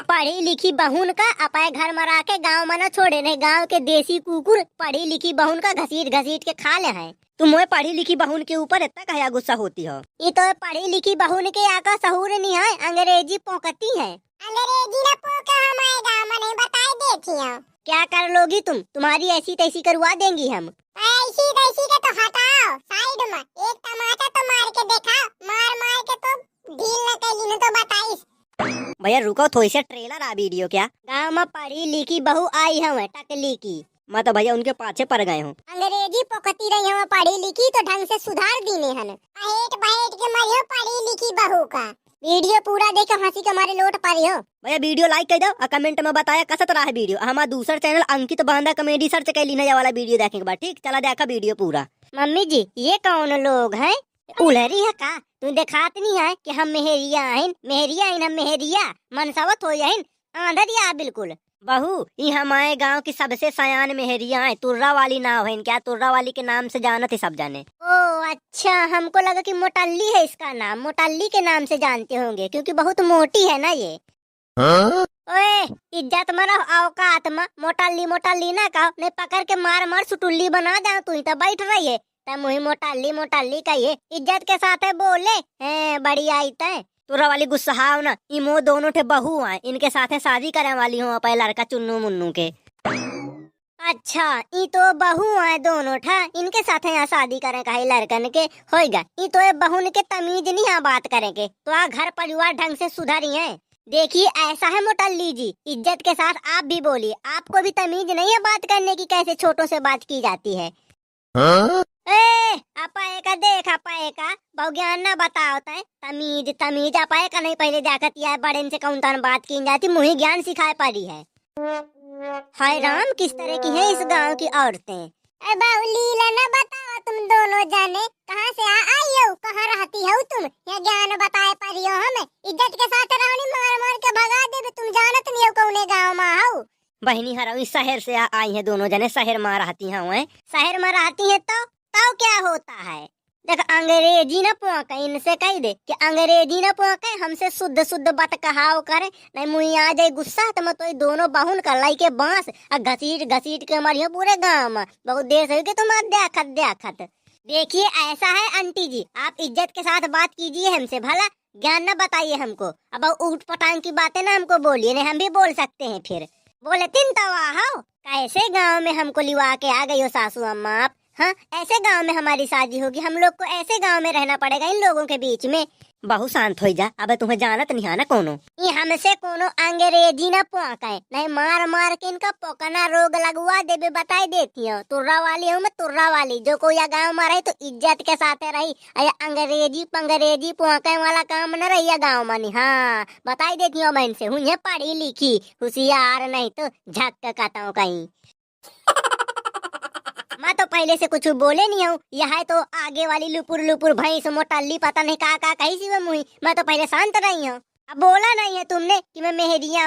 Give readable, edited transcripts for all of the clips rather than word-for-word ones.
पढ़ी लिखी बहुन का अपाए घर मरा के गाँव में न छोड़े नहीं। गाँव के देसी कुकुर पढ़ी लिखी बहुन का घसीट घसीट के खा ले हैं। तुम मोए पढ़ी लिखी बहुन के ऊपर इतना कहा गुस्सा होती हो? ये तो पढ़ी लिखी बहुन के आका सहूर नहीं है, अंग्रेजी पोकती है। अंग्रेजी न पोका हमारे गाँव में नहीं बताई देती हो। क्या कर लोगी तुम? तुम्हारी ऐसी तैसी करवा देंगी हम। ऐसी तैसी के तो हटाओ साइड में, एक तमाचा तो मार के देखा, मार मार के तो ढील न कैली न तो बताइस। भैया रुको, थोड़ी सा ट्रेलर आ वीडियो क्या? गाँव में पढ़ी लिखी बहू आई है टकली की। मैं तो भैया उनके पाछे पड़ गए हूँ। अंग्रेजी पोकती रही हूँ पढ़ी लिखी तो ढंग से सुधार दीने हन। बहेट बहेट के मरियो पढ़ी लिखी बहू का। वीडियो पूरा देख हंसी के मारे लोट पड़ी हो। भैया वीडियो लाइक कर दो और कमेंट में बताया कसत रहा है वीडियो। हमारा दूसरा चैनल अंकित बांधा कॉमेडी सर्च कर लीना वाला वीडियो देखने के बाद। ठीक चला देखा वीडियो पूरा। मम्मी जी ये कौन लोग हैं? उलहरी है का? तू दिखात नहीं है कि हम मेहरिया आइन, मेहरिया आइन, हम मेहरिया मनसावत हो जाइन आंधरिया बिल्कुल। बहू ये हमारे गांव की सबसे सयान मेहरिया है, तुर्रा वाली नाव है इनके। तुर्रा वाली के नाम से जानते सब जाने। ओ अच्छा, हमको लगा कि मोटल्ली है इसका नाम। मोटल्ली के नाम से जानते होंगे क्योंकि बहुत मोटी है ना ये। ओए इज्जत मरो औकात में मोटल्ली मोटल्ली ना कहो, नहीं पकड़ के मार मार सुटुल्ली बना जाओ। तू तो बैठ रही है तब मुही मोटल्ली मोटल्ली कहिए, इज्जत के साथ है बोले हैं। बड़ी आई तय तुरा वाली गुस्सा ना। इमो दोनों ठे बहू आए, इनके साथ शादी करे वाली हूँ अपने लड़का चुन्नू मुन्नू के। अच्छा ई तो बहू आए दोनों ठा, इनके साथ यहाँ शादी करे कहे लड़कन के होएगा। ई तो बहू के तमीज नहीं यहाँ बात करेंगे तो आ घर परिवार ढंग से सुधरी है। देखिए ऐसा है मोटल्ली जी, इज्जत के साथ आप भी बोलिए। आपको भी तमीज नहीं है बात करने की, कैसे छोटों से बात की जाती है। अपाए का देख, अपाए का बहु ज्ञान ना बताओ तय। तमीज तमीज अपाए का नहीं, पहले जाकर या बड़े से कौन तन बात की जाती, मुझे ज्ञान सिखाए पड़ी है। हाय राम किस तरह की है इस गांव की औरतें। लीला न बताओ तुम दोनों जाने कहाँ से आई हो, कहाँ रहती हो तुम? ये ज्ञान बताए पड़ी हो हमें। इज्जत के साथ रहो, मार मार के भगा दे। तुम जानत नहीं हो कौने गाँव में आओ। बहनी हरावी शहर से आई है दोनों जने, शहर में रहती हैं। शहर में रहती है तो क्या होता है? देख अंग्रेजी न पोके, इनसे कह दे कि अंग्रेजी न पोके, हमसे शुद्ध शुद्ध बात कहाओ करे। नहीं मुझे आ जाए गुस्सा तो मैं तो दोनों बहुन कर लाई के बांस और घसीट घसीट के मरियो पूरे गांव में। बहुत देर से कि तुम देखत देखत। देखिए ऐसा है आंटी जी, आप इज्जत के साथ बात कीजिए हमसे, भला ज्ञान न बताइए हमको। अब ऊट पटांग की बातें ना हमको बोलिए, नहीं हम भी बोल सकते हैं फिर। बोले तीन तवा हो कैसे गांव में हमको लिवा के आ गई हो सासू अम्मा आप? हाँ ऐसे गांव में हमारी शादी होगी, हम लोग को ऐसे गांव में रहना पड़ेगा इन लोगों के बीच में। बहुत शांत हो जा, अब तुम्हें जानत नहीं है ना कोनो। ये हमसे कोनो अंग्रेजी न पोके, नहीं मार मार के इनका पोकना रोग लगवा देबे बताई देती हूँ। तुर्रा वाली हूँ मैं, तुर्रा वाली। जो कोई गाँव में रही तो इज्जत के साथ रही, अंग्रेजी पंग्रेजी पोके वाला काम न रही गाँव में। हाँ बताई देती हूँ मैं इनसे, हूँ पढ़ी लिखी होशियार, नहीं तो झक कहता हूँ कहीं। मैं तो पहले से कुछ बोले नहीं हूँ, यह है तो आगे वाली लुपुर लुपुर भैंस मोटल्ली पता नहीं का कही सी वो मुही। मैं तो पहले शांत रही हूँ। अब बोला नहीं है तुमने कि मैं मेहरिया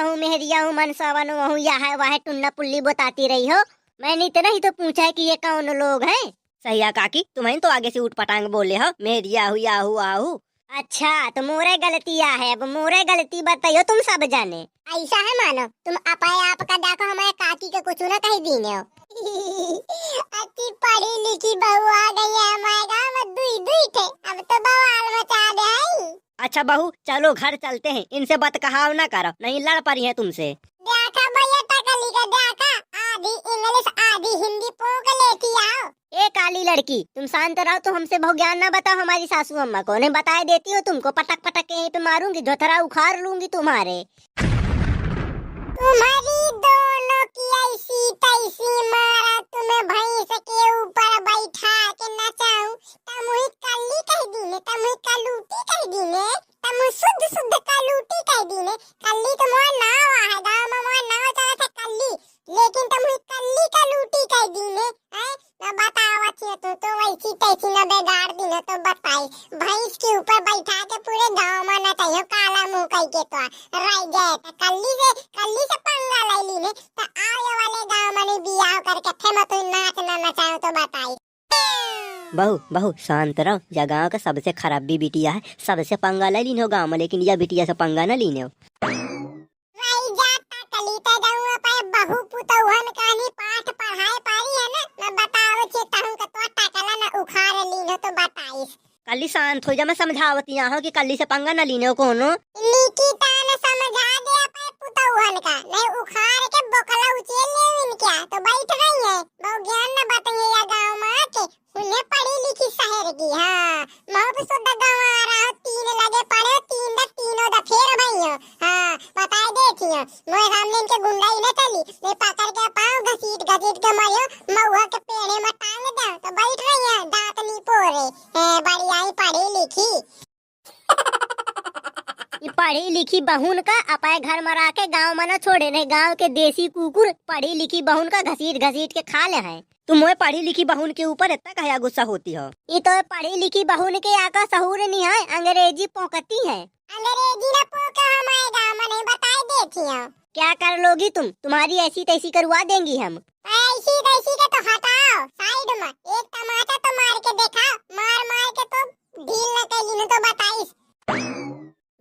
हूँ मनसावन हूँ, यह है वह टुन्ना पुल्ली बताती रही हो। मैंने इतना ही तो पूछा है कि ये कौन लोग हैं। सही है काकी, तुम्हें तो आगे से उठ पटांग बोले हो मेहरिया हूँ याहू आहू। अच्छा तो मोरे गलतिया है, अब मोरे गलती बताइयो तुम सब जाने। ऐसा है मानो तुम अपाए आपका देखो हमारे काकी के कुछ न कही दीने हो। अच्छी पढ़ी लिखी बहू आ गई है हमारे गाँव में, दुई दुई थे, अब तो बवाल मचा दे। अच्छा बहू चलो घर चलते हैं, इनसे बात कहाव ना करो, नहीं लड़ पड़ी है तुमसे। देखा भैया टकली का देखा, आधी इंग्लिश आधी हिंदी पोक लेती आओ। ए काली लड़की तुम शांत रहो, तो हमसे बहु ज्ञान ना बताओ हमारी सासू अम्मा को। नहीं बताए देती हो तुमको, पटक पटक के यहीं पे मारूंगी, धोथरा उखाड़ लूंगी तुम्हारे। तुम्हारी दोनों की ऐसी तैसी मारा, तुम्हें भैंस के ऊपर बैठा के नचाऊं, तमुही कल्ली कह दीने, तमुही कलूटी कह दीने, तमुही शुद्ध शुद्ध कलूटी कह दीने। कल्ली तो मोर नाव है, गाँव में मोर नाव चला था कल्ली, लेकिन तमुही कल्ली कलूटी कह दीने। न बताओ अच्छी तो वैसी तैसी न बेगाड़ दी न तो बताई। भैंस के ऊपर बैठा के पूरे गाँव में नचाइयो काला मुंह कह के तो रह गए। कल्ली से पंगा ले ली ने तो आओ ये वाले गाँव में बियाह करके थे मैं तो नाच न नचाऊं तो बताई। बहू शांत रहो, यह गाँव का सबसे खराबी बिटिया है, सबसे पंगा ले लीन हो गाँव में, लेकिन यह बिटिया से पंगा न लीन हो। शांत हो जा, मैं समझावती हूँ कि कल्ली से पंगा न लीने कोनो। लिखी तान समझा दे अपने पुतौहन का, नहीं उखाड़ के बोकला उचेल ले इनका तो बैठ गई है। बहु ज्ञान न बताइए या गांव में आके उन्हें पढ़ी लिखी शहर की। हाँ मैं भी शुद्ध गांव आ रहा हूँ, 3 लगे पढ़े, 3 दा तीनों दा फेर भाई हो। हाँ बताए देती हूँ मैं सामने इनके गुंडाई न चली, मैं पकड़ के पाँव घसीट के मारियो महुआ के पेड़े में टांग दे तो बैठ रही है, दांत नहीं पोरे। बड़ी आई पढ़ी लिखी। ये पढ़ी लिखी बहुन का अपाए घर मरा के गांव में न छोड़े, नहीं गांव के देसी कुकुर पढ़ी लिखी बहुन का घसीट घसीट के खा ले हैं। तुम मोए पढ़ी लिखी बहुन के ऊपर इतना कहा गुस्सा होती हो? ये तो पढ़ी लिखी बहुन के आका सहूर नहीं है, अंग्रेजी पोकती है। अंग्रेजी न पोका हमारे गांव में नहीं बताई देती हूँ। क्या कर लोगी तुम? तुम्हारी ऐसी तैसी करवा देंगी हम। ऐसी तैसी के तो हटाओ साइड में, एक टमाटर तो मार के देखा, मार मार के तो ढील न कैली न तो बताइस।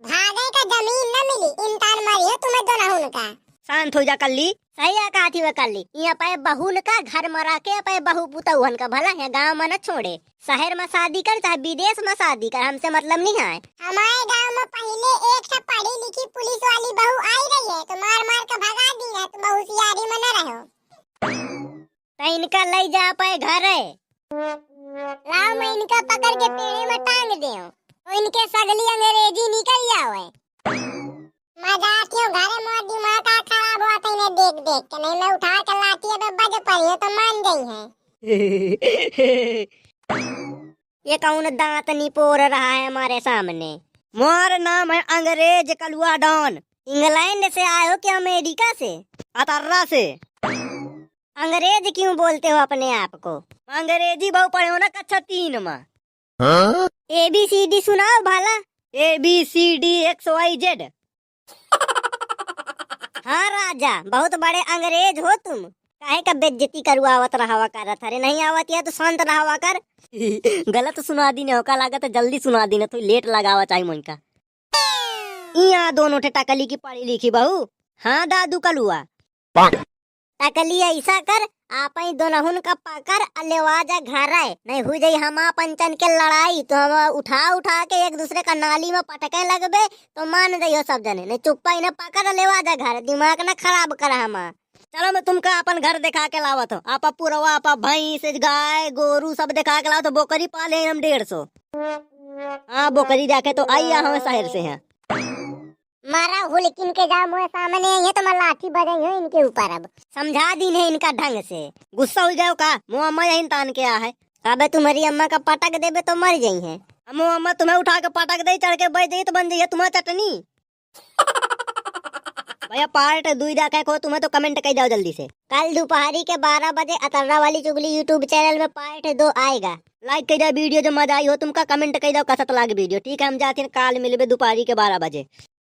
भागे का जमीन न मिली, इंसान मरियो तुम्हें दोनों का। शांत हो जा कल्ली, सही आ कहा थी वह कल्ली। ये पाए बहुन का घर मरा के पाए बहु पुतौहन का भला है गांव में न छोड़े। शहर में शादी कर चाहे विदेश में शादी कर, हमसे मतलब नहीं है। हमारे गांव में पहले एक से पढ़ी लिखी पुलिस वाली बहू आई रही है तो मार मार के भगा दी है, तुम होशियारी में न रहो। तो इनका ले जा पाए घर है, लाओ मैं इनका पकड़ के पेड़े में टांग दे, इनके सगली अंग्रेजी निकल जाओ। मजाक क्यों, घरे मोर दिमाग का खराब हुआ था इन्हें देख देख के, नहीं मैं उठा के लाठी अब बज पड़ी हो तो मान गई है। ये कौन दांत नहीं पोर रहा है हमारे सामने? मोर नाम है अंग्रेज कलुआ डॉन। इंग्लैंड से आए हो क्या अमेरिका से? अतर्रा से। अंग्रेज क्यों बोलते हो अपने आप को? अंग्रेजी बहु पढ़े हो ना कक्षा 3 में। ABCD सुनाओ भला। ABCD XYZ। हाँ राजा, बहुत बड़े अंग्रेज हो तुम, काहे का बेइज्जती करवावत रहावा करत? अरे नहीं आवत है तो शांत रहावा कर। गलत सुना दी ने होका लागत जल्दी सुना दी ने, तो लेट लगावा चाहिए मन का। यहाँ दोनों ठे टकली की पढ़ी लिखी बहू। हाँ दादू कलुआ, टकली ऐसा कर आप ही दोनों का पकड़ अलेवाजा घर आए, नहीं हो जाई हम पंचन के लड़ाई तो हम उठा उठा के एक दूसरे का नाली में पटके लगबे तो मान जाइयो सब जने। नहीं चुप्पा इन्हें पकड़ अलेवाजा घर, दिमाग न खराब कर हम। चलो मैं तुमका अपन घर दिखा के लावत हो, आपा पुरवा आपा भैंस गाय गोरू सब दिखा के लाओ तो बोकरी पाले हम 150। हाँ बोकरी जाके तो आई हम शहर से हैं। मारा हो लेकिन के जा मोए सामने ये तो मैं लाठी बजाई हूँ इनके ऊपर। अब समझा दी है इनका ढंग से, गुस्सा हो जाओ का? मुँह अम्मा यही तान के आ है। अबे तुम्हारी अम्मा का पटक देबे तो मर जाई है। मुँह अम्मा तुम्हें उठा के पटक दे, चढ़ के बैठ जाई तो बन जाइए तुम्हारा चटनी। भैया पार्ट 2 जाके को तुम्हें तो कमेंट कर जाओ जल्दी से। कल दोपहरी के 12 बजे अतर्रा वाली चुगली यूट्यूब चैनल में पार्ट 2 आएगा। लाइक कर जाओ वीडियो, जो मजा आई हो तुमका कमेंट कर जाओ कसत लागे वीडियो। ठीक है हम जाते हैं, काल मिलबे दोपहरी के 12 बजे।